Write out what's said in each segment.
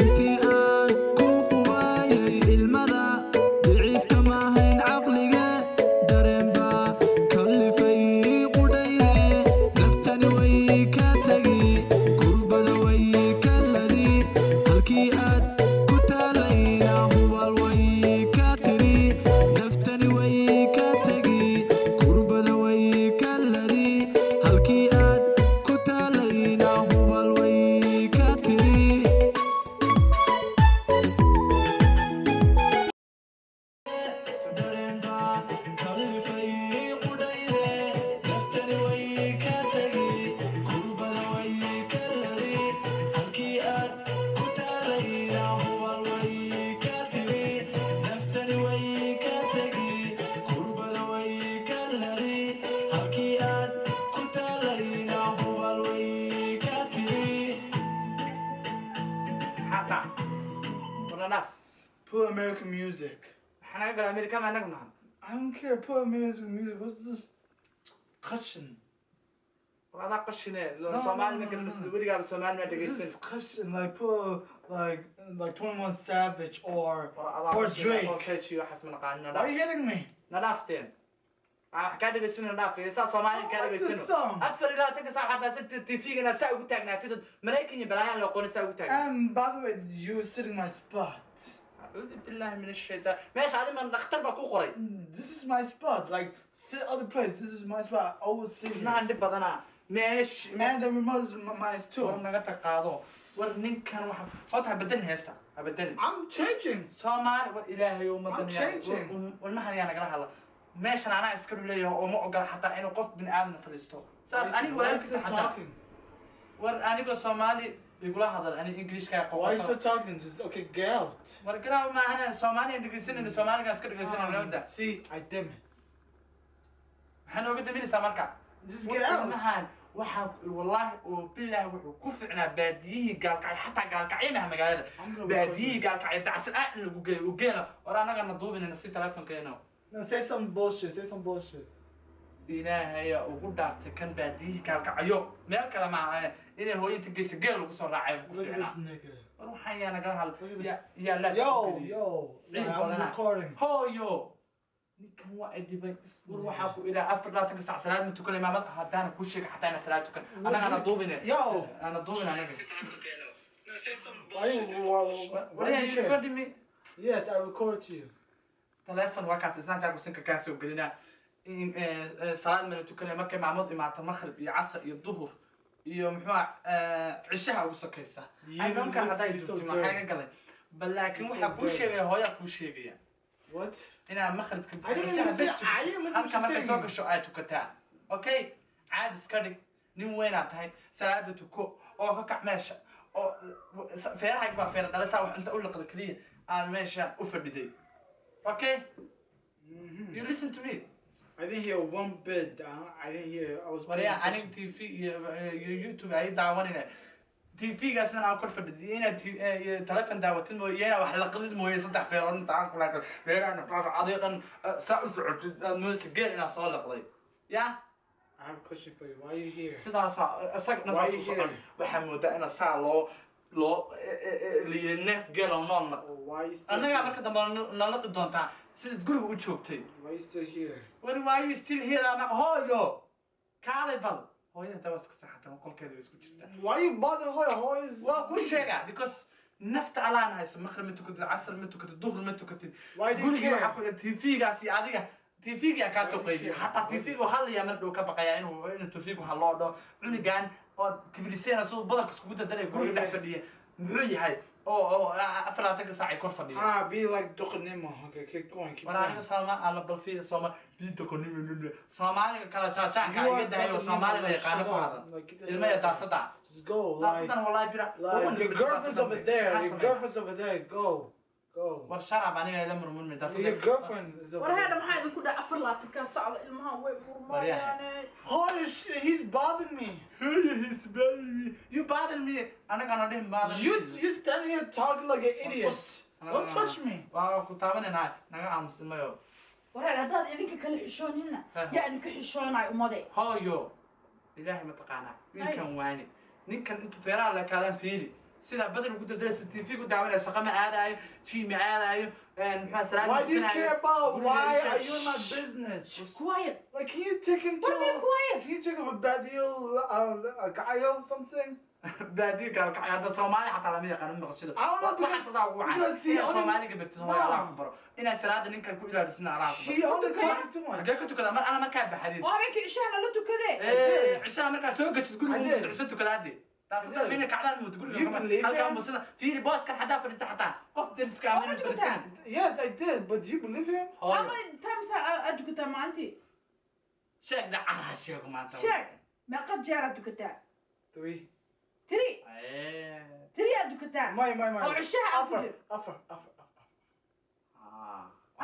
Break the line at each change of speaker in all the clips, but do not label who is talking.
intii aan ku quwaayay ilmada daciif kama hayn caqlige dareenba kallifay qudhayde naftani way ka tagi gurbada way ka ladi halkii aad ku taalayna hubal way ka tiri naftani way ka tagi gurbada way ka ladi halkii aad ku taalayna hubal way ka tiri
Put American music.
حنا قال أمريكا ما نقنع.
I don't care. Put American music. What's this cushion?
وهذا قشنا لو سومالي ما قلنا ودي قال سومالي ما
This
تقيسين.
is cushion. Like put like 21 Savage or Drake.
أوكي شيء حسب من قانون.
Why are you hitting me?
نلافتين. حكاية تقيسين نلافتين. إذا سومالي كان تقيسين. أكثر لا تقيس حتى ست تفيقنا ساوي قتاعنا كده ملاكين يبلاين لو قون ساوي قتاعنا.
And by the way, you were sitting my spot.
أعوذ بالله من الشيطان. ماشي هذا ما نختار بكو قري.
This is my spot. Like sit other place. This is my spot. I always sit here.
ما عندي بدنا. ماشي.
Man, the remote is mine too.
ورنا قطع قاضو. ورنين كان واحد. أوتها بدني هستا. أبدني.
I'm changing.
سومالي والإله يوم الدنيا.
I'm changing.
والمحل أنا قلها الله. ماشي أنا أسكر ليه وما أقول حتى إنه قف بن آدم فلسطين. أنا ولا
still
حتى.
talking?
أنا قل سومالي يقول هذا أنا إنجليش كا
Why
قوي.
are you still talking? Just okay, get out.
وركنا ما أنا سومالي إنجليزين إن سومالي كان أسكر إنجليزين أنا وده.
See, I dim it.
إحنا قد مين سامركا.
Just get out.
مهان وحب والله وبالله وكفعنا باديه قال كعي حتى قال كعي مهما قال هذا. باديه قال كعي تعسل وجينا ورانا قلنا نضوب إن نسيت تلفون كينو.
No, say some bullshit. Say some bullshit.
إنها ugu dhaartay kan baadiyi kalkacayo meel kale ma inay hooyinta geesi geel ugu soo raacay
Look at this nigga.
ruuxan yaa naga hal ya la
Yo, I'm recording.
hooyo ninkan waa dhibay war waxa ku ila 4 saac salaad ma tukanay maamad hadaan ku sheeg xataa ina salaad tukan ana duubinay
Yo,
ana duubinay anaga
no, say some bullshit.
wala you record me
Yes, I record you.
telephone waa kaas isna taag kusinka ka soo gelina in salaad ma tukanay markay maamud imaata maghrib iyo casr iyo duhur iyo muxuu cishaha ugu sakaysa ay doonka haday jirto ma xaga galay balaakin waxa ku sheegay hooyo ku sheegaya
What?
ina maghribka
I didn't listen
halka markay soo gasho ay tukataa okay caad iska dhig nin weyn aad tahay salaada tuko oo ka kac meesha oo feeraha ba feer dhalasa wax inta u liqda kaliya aan meesha u fadhiday okay you listen to me
I didn't hear one bit. I didn't hear. I was.
Maria, I think TV, YouTube, I daawan inay TV gaasna aan kor fadhiyo inay telefoon daawatin mooyee wax la qadid mooyee saddex feerood inta aan kula kala beerana taas adeegan saa u socotay muusigeen ina soo laqday ya
I have a question for you. Why are you here?
sidaas asagna soo socon waxa moodaa ina saa loo liineef gelo noon
Why are you still?
anaga marka dambe nalaqi doontaa sidii guriga u joogtay
Why are you still here?
why are you still here ama hooyo kaalibal hooyada dawas ka saxatan qolkeeda isku jirta
Why you bother her? How is?
waa ku sheega because nafta alaan hayso maghrib ma tukatid casr ma tukatid duhur ma tukatid
Why do you care?
waxa ku TV-gaasi adiga TV-ga ka soo qeybiyo hatta TV-ga hal ya mar dhow ka baqaya inuu TV-gu hal dho cunigan oo kibriseena soo badanka isku daray guriga dhex fadhiya muxuu yahay oo afraatan saac kor fadhiya
Be like Dokonimo. Okay, keep going. Keep
walaal
going.
Salma ala balfiida Soomaa bi Dokonimo Soomaaliga kala jaajac ka iga dayo Soomaaliga yaqaan ku hada ilma ya daasada
Just go.
daasadan wallahi bira
Your girlfriend's over there. Your girlfriend's over there. Go. Go.
war sharab aniga ila murmun mi daasada
Your girlfriend is over
war hada
there.
maxay ku dhac 4 saac ilmaha way murmayaan
Holy shit, he's bothering me.
he's baby you bother me anaga na dhim bother
You stand here talking like an idiot. Don't touch me.
waa ku taabanina naga aamusmayo
war hada idinka kala xishoonina yaa idinka xishoonay umade
hooyo ilaahay ma taqaana wiilkan waani ninkan intu feeraha la kaalan fiiri sida badal ugu dardaysa TV ku daawanaya shaqo ma aadayo gym ma aadayo maxaa salaad
Why do you care about? Why are you in my business?
quiet
Like, can you take him to?
What are you quiet?
Can you take him to Badio, Gaio, something?
baadi gaal ka hada Soomaali xataa lama yaqaan maqashada
I don't know,
waxa sadaa ugu
because he
caan
only-
Soomaali gabarta Soomaali Allah ku baro ina salaada ninkan ku ilaalisna Allah ku
She only talking too much.
baro ka tukada mar ana markaa baxadin
oo habeenkii cishahana la tukadee
ciisa markaa soo gashid
I
guriga
did.
ciisa tukadaadi taas
I
taa
did.
mina kacdaan mud
You
guriga
believe
halka
him?
musada fiiri boos kan xadaa fadhiista xataa qof deriska amana
Oh,
fadhiisan
Yes, I did, but do you believe him?
how many times aad dukataa maalintii
sheeg da arashiga maanta
sheeg meeqa jeer aad dukataa
3.
3 3 aad dukataa
My.
oo cishaha aad ku
Offer.
jir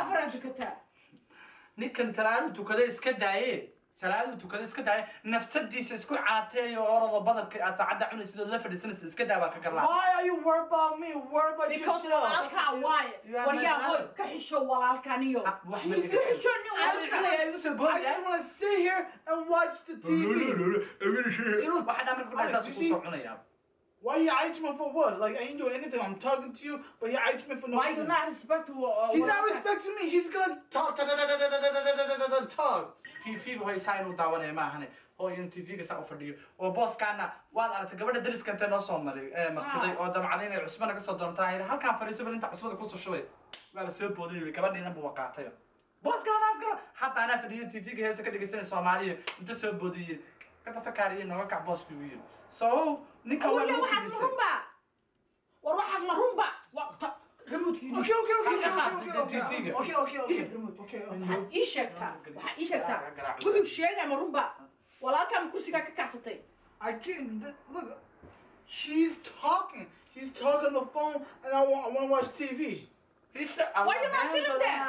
afar aad dukataa
ninkan talaadu tukada iska daaye salaadu tukada iska daaye nafsadiisa isku caateeyo orada badalka aad saacada cunaysid oo la fadhiisanaysid iska daa baa ka garlaa
Why are you worried about me? Worry about
because
yourself.
walaalkaa waaye
You are
waryaa
my
hoy
brother.
ka xisho walaalkaniyo
wax
He's
ma
ka xisho nin
I
walaalkaa
just want to sit here and watch the TV. See, look,
waxa dhamar ku dhaysaa
you
ku
see?
soo cunaya
Why you hyping me for what? Like, I ain't doing anything. I'm talking to you, but you hyping me for no
why you
reason.
not respect
He's not respecting me. He's gonna talk.
TV way saa inuu daawanaya ma ahane oo inuu TV-ga saa u fadhiyo oo booskaana waad aragtay gabadha dariska intee noo soo maray martiday oo damcday inay cusbana ka soo doontaa halkaan fadhiiso bal inta cusbada ku soo shubay waaba soo booday gabadhiina buu qaatay booskaanaas gala hatta ana fadhiyo TV-ga heesta ka dhigaysan Soomaaliya inta soo boodiyay ka tafakariyo nooga kac boosku wiil so ninka waa
waryaa waxaas ma runba war waxaas ma runba remote-kii waxaad ii sheegtaa wuxuu sheegaya ma runba walaalkaa ma kursigaa ka kacsatay
I can't look. He's talking. He's talking on the phone, and I want to watch TV.
Why you not sitting there?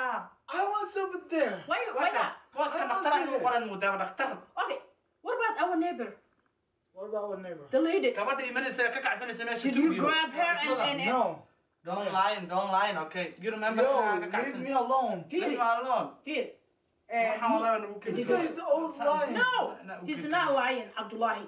I want to sit over there.
why not
booska dhakhtar inuu qoran mudaa dhakhtar
okay what about our neighbor
What about our neighbor?
the lady
gabadha imanaysa ka kacsanaysa meesha
did you grab her and
No.
don't lie okay you remember
Yo,
ka
leave
kacsan
me alone.
leave me alone
Feel.
This guy's always lying.
No, he's not lying, Abdullahi.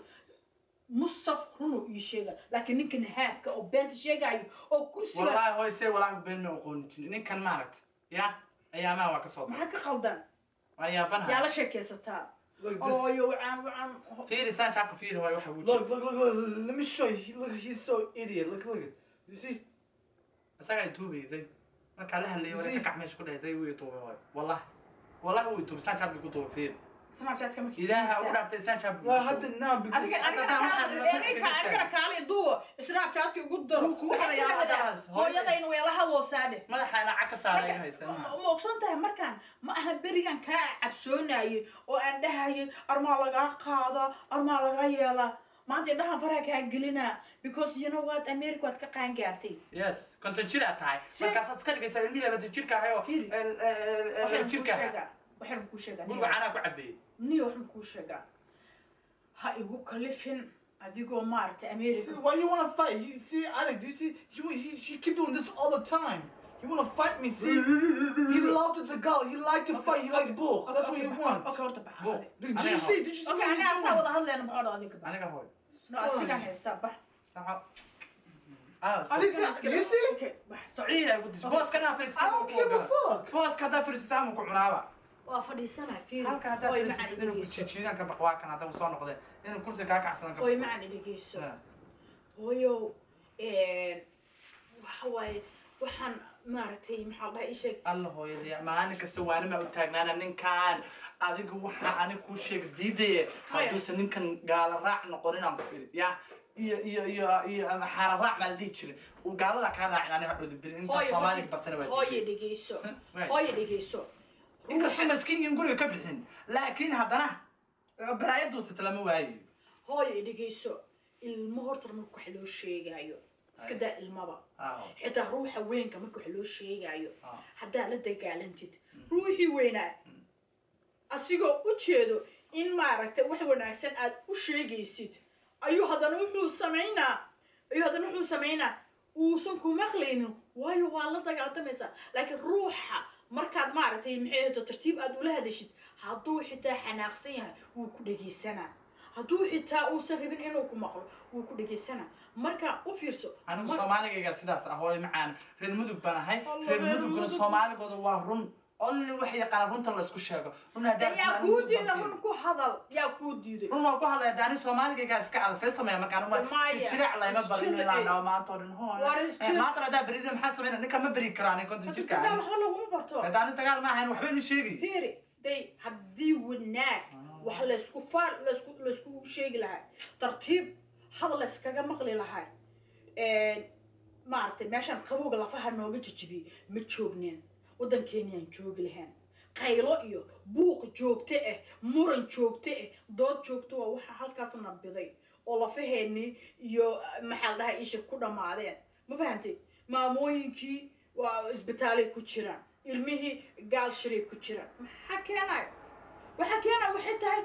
Musaf runu ii sheega laakiin ninkan haabka oo beenta sheegayo oo kursiga
wallahi way say walaal been ma aqoon ninkan maaragt ya ayaama waa ka soo
maxaa ka qaldan
ayaa banha
yaa la sheekaysataa
Look,
oo
this,
yo waan
fiiri saan chapka fiiri way waxa uu
look. Let me show you. Look, he's so idiot. Look. You see?
asaga tuubay marka la hadlay wala ka kacmeesh ku dhayday uu tuubay wallahi uu tuubay saan chapka ku tuubay fiiri
Snapchat kama
ilaaha u dhaftay saan chapka
Well, I had to now because
adiga kaali duwo Snapchat ki ugu daro hooyadayna way la hadlo saade
madaxana caka saaray haysan
ma ogsan tahay markaan ma aha berigan ka cabsoonayo oo aan dhahayo armaa laga qaada armaa laga yeela maanta dhahan faraha ka gelina because you know what America waad ka qaan gaartay
yes konton jira tahay markaas aad ka dhigaysaa in laba jirka ahayo jirka
waxaan ku sheegaa
guriga cana ku cabay
niyo waxaan ku sheegaa ha igu kalifin adigoo maartay America
see, why you want to fight? You see, Alex, do you see? He keep doing this all the time. You want to fight me? See, he loved the girl. He liked to fight. He like bull. That's what he wants.
okay horta bax
Bull.
Did you see? Did you see
okay
what
ana
he's
asaa
doing?
wada hadlayna maxaa adiga bax
aniga hooy
no asigan haysta bax
Do you see?
okay bax
Socii ay gudis boos kana
I don't give a fuck.
boos ka da firstaan ku cunaaba
waa fadhiisana fiir
halka hada
oy
firstaan
macaan
inuu ku
dhegeyso
jijiidan ka baqwaa kana hada soo noqday inuu kursi ka kacsan ka
oy macaan dhegeyso hooyo waxa waaye waxaan maartay maxaa dhahay isheeg
Allah hooyadii maalin kasta waana ma u taagnaana ninkan adigu waxa ani ku sheeg diiday haduusan ninkan gaala raac noqonin aan ku firi ya iyo xara raac ma dhigi jiray uu gaalada ka raacin ani hadhow bil inta Soomaaliga bartana waa
hooyo dhegeyso
inkastoo maskiin guriga ka bixin laakiin haddana baraayadu sitlama waayo
hooyo dhegeyso ilmo horta marka wax loo sheegayo iska daa ilmaba xitaa ruuxa weynka marka wax loo sheegayo haddaa la dagaalantid ruuxii weynaa asigoo u jeedo in maaragtay wax wanaagsan aad u sheegaysid ayuu haddana wuxuu samaynaa uusan ku maqlaynin waayo waa la dagaaltamaysaa laakiin ruuxa markaad maaragtay maxay ahayto tartiib aad ula hadashid hadduu xitaa xanaaqsan yahay wuu ku dhegaysanaa hadduu xitaa uusan rabin inuu ku maqlo wuu ku dhegaysanaa marka u fiirso
anigu Soomaaliga sidaas ah hooyo macaan reer mudug baan ahay reer mudugna Soomaaligooda waa run اللي وحي قال رنت الله اسكو شيغو رنا دا
يا كودي دا رن كو هادل يا كودي
رنا كو هادل داني Soomaaliga ga iska cad sameeyo markaan ma shiraac la ima barin ilaa ma torin hooyo ma qara da bariid maxaa sameeyna ninka ma bari karaan konta jirka
aan waxba lagu barto
daan dagaal ma ahayn waxba ma sheegi
fiiri day hadii wanaag wax la isku faar la isku sheegi lahaa tartiib hadal iskaga maqli lahaa maartay meeshan qabowga lafaha nooga jijibi ma joogneen wadan Kenya joogi lahayn qaylo iyo buuq joogto ah muran joogto ah dood joogto ah waxa halkaas nabiday oo lafaheeni iyo maxal dhahay isha ku dhamaadeen ma fahantay maamooyinkii waa isbitaalay ku jiraan ilmihii gaal shiray ku jiraan waxa keenay waxay tahay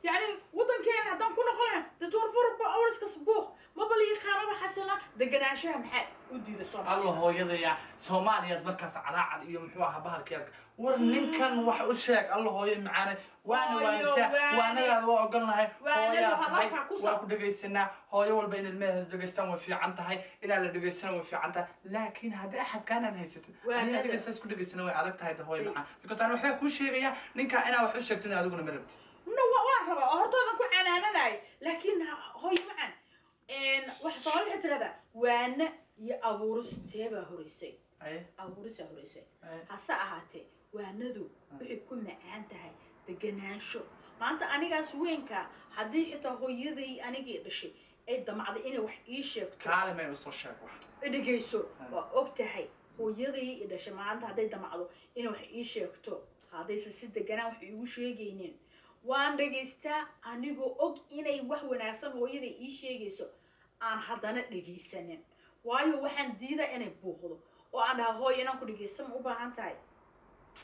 يعني ودن كان هدان كنا قلنا دكتور فرق أورس كسبوخ ما بلي خانة بحسنا دجناشها محل ودي الصومال
الله هو يضيع Soomaaliya markaas calaacal iyo muxuu ahaa bahalkeeda war ninkan wax u sheeg Allah hooyo macaan waana waa ogolnahay waa ku dhageysanaa hooyo walba in ilmaha dhageystaan way fiican tahay ilaa la dhageystaan way fiican tahay laakiin hadii axad kaana haysatid aniga dhageystaan isku dhageystaan way adag tahay hooyo macaan because aan waxa ku sheegaya ninka inaa wax u sheegtin adiguna ma rabtid
waa raba hortoodan ku canaananay laakiin hooyo macaan wax soo tirada waana iyo abuuristeeba horeysay abuurisa horeysay hasa ahaatee waanadu wixii ku macaan tahay deganaansho maanta anigaas weynka hadii xitaa hooyaday anigii dhashay ay damacday inay wax ii sheegto
kaalmay u soo sheeg wax
dhageyso waa ogtahay hooyaday ii dhashay maanta haday damacdo inay wax ii sheegto hadaysa si deganaan wax iigu sheegaynin waan dhageystaa anigoo og inay wax wanaagsan hooyaday ii sheegayso aan haddana dhageysanin waayo waxaan diidaa inay buuqdo oo aan dhaha hooyo inaan ku dhageysan u baahan tahay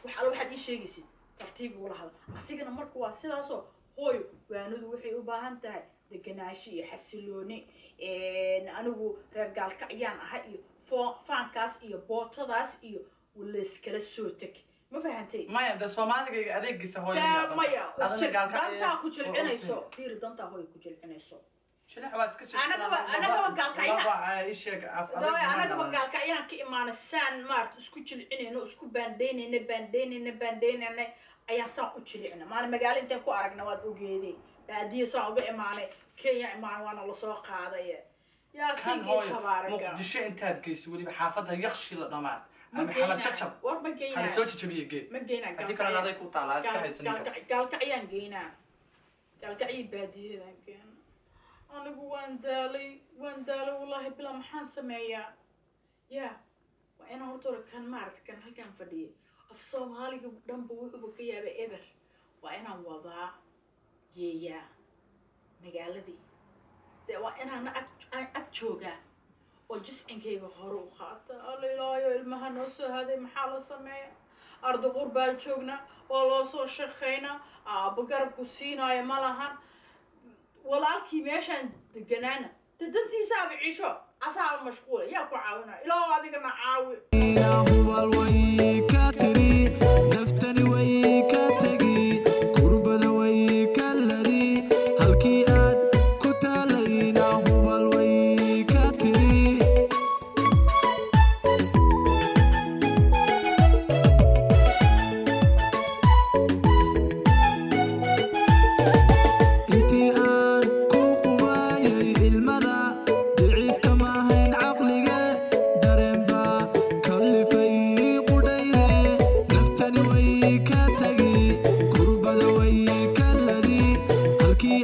waxaad ii sheegaysid tartiib ula hadal asigana marka waa sidaasoo hooyo waanadu waxay u baahan tahay deganaansho iyo xasilooni anigu reer gaalkacyaan aha iyo faankaas iyo bootadaas iyo layskala soo teg ما فهمتي
ما يبدأ Soomaaliga adeegisa hooyada
ما يا دانتا ku jilcinayso fiir danta hooy ku jilcinayso
shilix waa iska jilcinayso
anaga gaalkacayaan
waa sheeg afada
anaga gaalkacayaan ka imaanaysan maart isku jilcinayno isku baandeynayna ayaan saan u jilcina maana magaalo inta ku aragna waad ogeeday baadiye soo uga imaanay Kenya imaan waana la soo qaaday yaa sigii tabaaraga
muqdisho intaad geysay waliba xaafada yaqshi la dhamaad محمد شطب
ورب جينا
هذا سوتش تبيه جي
ما جينا
هذيك أنا هذا يكون طالع
قال كعيان جينا قال كعي بادي هذا كان أنا جوان دالي والله بلا محن سمية يا وأنا هرتور كان مارت كان هل كان فدي أفصام هالي قدام بوكيا بإبر وأنا وضع يا مقالدي ده وأنا أكتشوجا وجسمكيga hore u qaata alla ilaayo ilmaha noo soo haday maxaa la sameeyaa ardo qurbaan joogna oo loo soo shaqeyna aaba garabku siinaayo ma lahan walaalkii meeshaan deganaana dantiisa aba ciisho asaaba mashquula yaa ku caawinaya ilaahu adigana caawi
naftani way ka tagi kurbada way ka ladi halkii aad ku taalayna hubal way ka tiri intii aan ku qubayay ilmada daciifka maahayn caqliga dareenba kallifay qudhayde naftani way ka tagi kurbada way ka ladi halkii